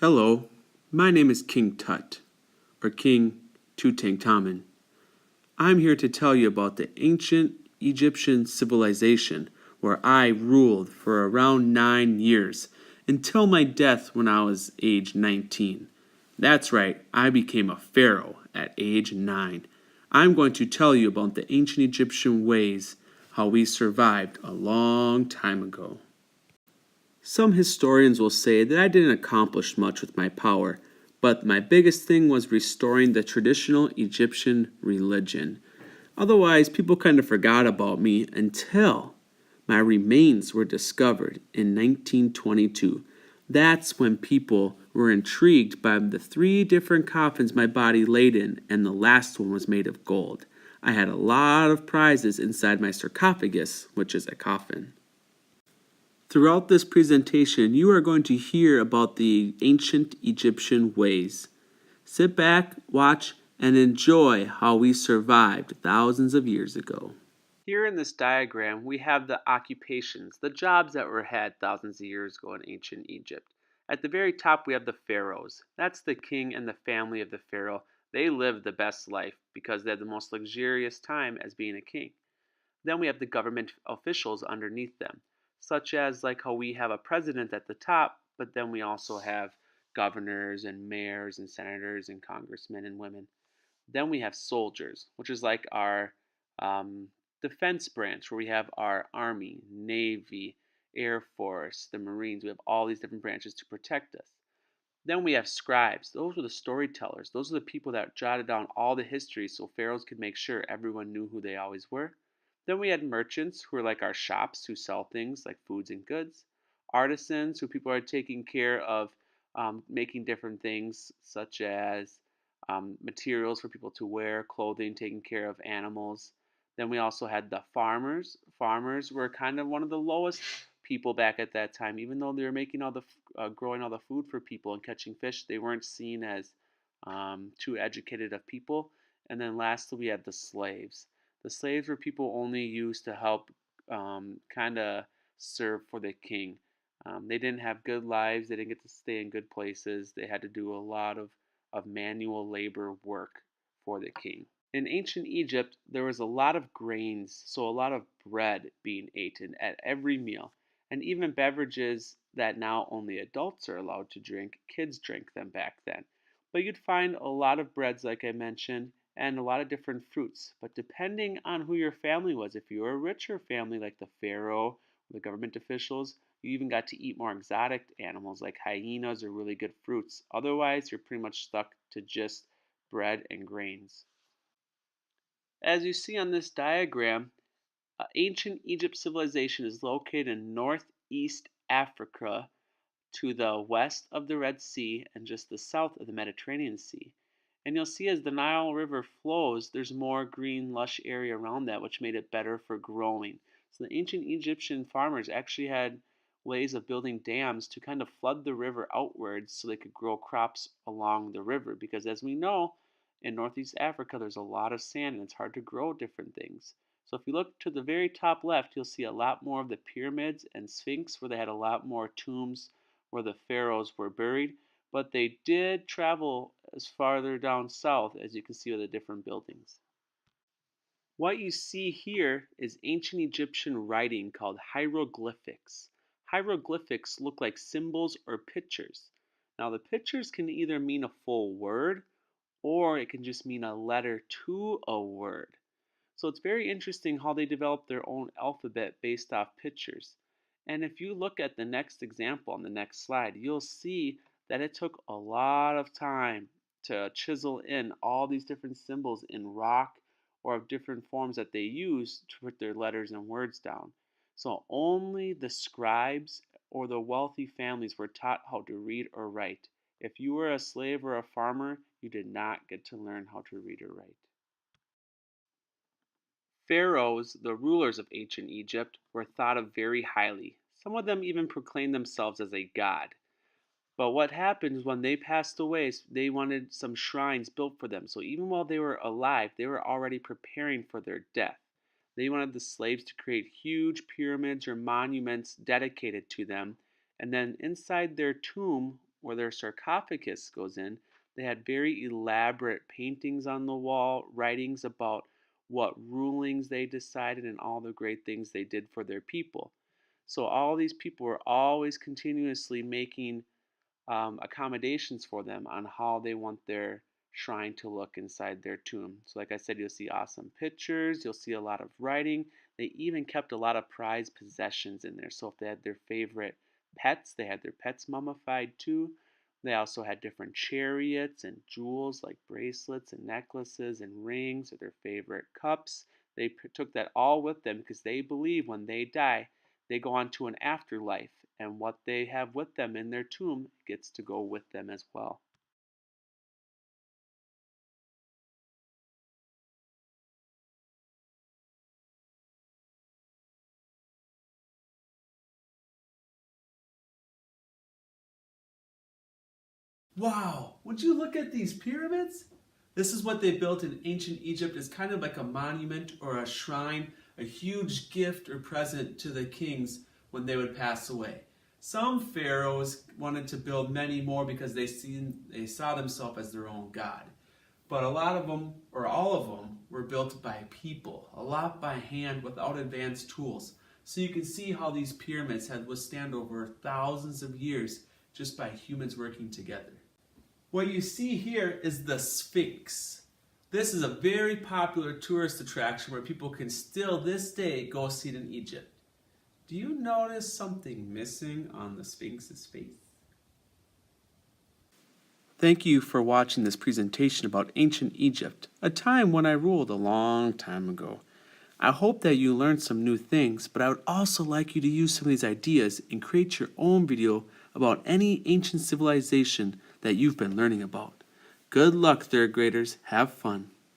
Hello, my name is King Tut, or King Tutankhamun. I'm here to tell you about the ancient Egyptian civilization where I ruled for around 9 years until my death when I was age 19. That's right, I became a pharaoh at age 9. I'm going to tell you about the ancient Egyptian ways, how we survived a long time ago. Some historians will say that I didn't accomplish much with my power, but my biggest thing was restoring the traditional Egyptian religion. Otherwise, people kind of forgot about me until my remains were discovered in 1922. That's when people were intrigued by the 3 different coffins my body laid in, and the last one was made of gold. I had a lot of prizes inside my sarcophagus, which is a coffin. Throughout this presentation, you are going to hear about the ancient Egyptian ways. Sit back, watch, and enjoy how we survived thousands of years ago. Here in this diagram, we have the occupations, the jobs that were had thousands of years ago in ancient Egypt. At the very top, we have the pharaohs. That's the king and the family of the pharaoh. They lived the best life because they had the most luxurious time as being a king. Then we have the government officials underneath them, such as like how we have a president at the top, but then we also have governors and mayors and senators and congressmen and women. Then we have soldiers, which is like our defense branch, where we have our army, navy, air force, the marines. We have all these different branches to protect us. Then we have scribes. Those are the storytellers. Those are the people that jotted down all the history so pharaohs could make sure everyone knew who they always were. Then we had merchants, who are like our shops who sell things like foods and goods. Artisans, who people are taking care of making different things such as materials for people to wear, clothing, taking care of animals. Then we also had the farmers. Farmers were kind of one of the lowest people back at that time. Even though they were making all the growing all the food for people and catching fish, they weren't seen as too educated of people. And then lastly, we had the slaves. The slaves were people only used to help kind of serve for the king. They didn't have good lives. They didn't get to stay in good places. They had to do a lot of manual labor work for the king. In ancient Egypt, there was a lot of grains, so a lot of bread being eaten at every meal, and even beverages that now only adults are allowed to drink, kids drank them back then. But you'd find a lot of breads, like I mentioned, and a lot of different fruits. But depending on who your family was, if you were a richer family like the pharaoh or the government officials, you even got to eat more exotic animals like hyenas or really good fruits. Otherwise, you're pretty much stuck to just bread and grains. As you see on this diagram, ancient Egypt civilization is located in northeast Africa to the west of the Red Sea and just the south of the Mediterranean Sea. And you'll see as the Nile River flows, there's more green, lush area around that, which made it better for growing. So the ancient Egyptian farmers actually had ways of building dams to kind of flood the river outwards so they could grow crops along the river. Because as we know, in Northeast Africa, there's a lot of sand and it's hard to grow different things. So if you look to the very top left, you'll see a lot more of the pyramids and sphinx, where they had a lot more tombs where the pharaohs were buried, but they did travel as farther down south, as you can see with the different buildings. What you see here is ancient Egyptian writing called hieroglyphics. Hieroglyphics look like symbols or pictures. Now, the pictures can either mean a full word or it can just mean a letter to a word. So it's very interesting how they developed their own alphabet based off pictures. And if you look at the next example on the next slide, you'll see that it took a lot of time to chisel in all these different symbols in rock or of different forms that they use to put their letters and words down. So only the scribes or the wealthy families were taught how to read or write. If you were a slave or a farmer, you did not get to learn how to read or write. Pharaohs, the rulers of ancient Egypt, were thought of very highly. Some of them even proclaimed themselves as a god. But what happened when they passed away, they wanted some shrines built for them. So even while they were alive, they were already preparing for their death. They wanted the slaves to create huge pyramids or monuments dedicated to them. And then inside their tomb where their sarcophagus goes in, they had very elaborate paintings on the wall, writings about what rulings they decided and all the great things they did for their people. So all these people were always continuously making accommodations for them on how they want their shrine to look inside their tomb. So, like I said, you'll see awesome pictures, you'll see a lot of writing. They even kept a lot of prized possessions in there. So, if they had their favorite pets, they had their pets mummified too. They also had different chariots and jewels like bracelets and necklaces and rings or their favorite cups. They took that all with them because they believe when they die, they go on to an afterlife, and what they have with them in their tomb gets to go with them as well. Wow, would you look at these pyramids? This is what they built in ancient Egypt. It's kind of like a monument or a shrine, a huge gift or present to the kings when they would pass away. Some pharaohs wanted to build many more because they saw themselves as their own god. But a lot of them, or all of them, were built by people, a lot by hand without advanced tools. So you can see how these pyramids had withstand over thousands of years just by humans working together. What you see here is the Sphinx. This is a very popular tourist attraction where people can still this day go see it in Egypt. Do you notice something missing on the Sphinx's face? Thank you for watching this presentation about ancient Egypt, a time when I ruled a long time ago. I hope that you learned some new things, but I would also like you to use some of these ideas and create your own video about any ancient civilization that you've been learning about. Good luck, third graders. Have fun.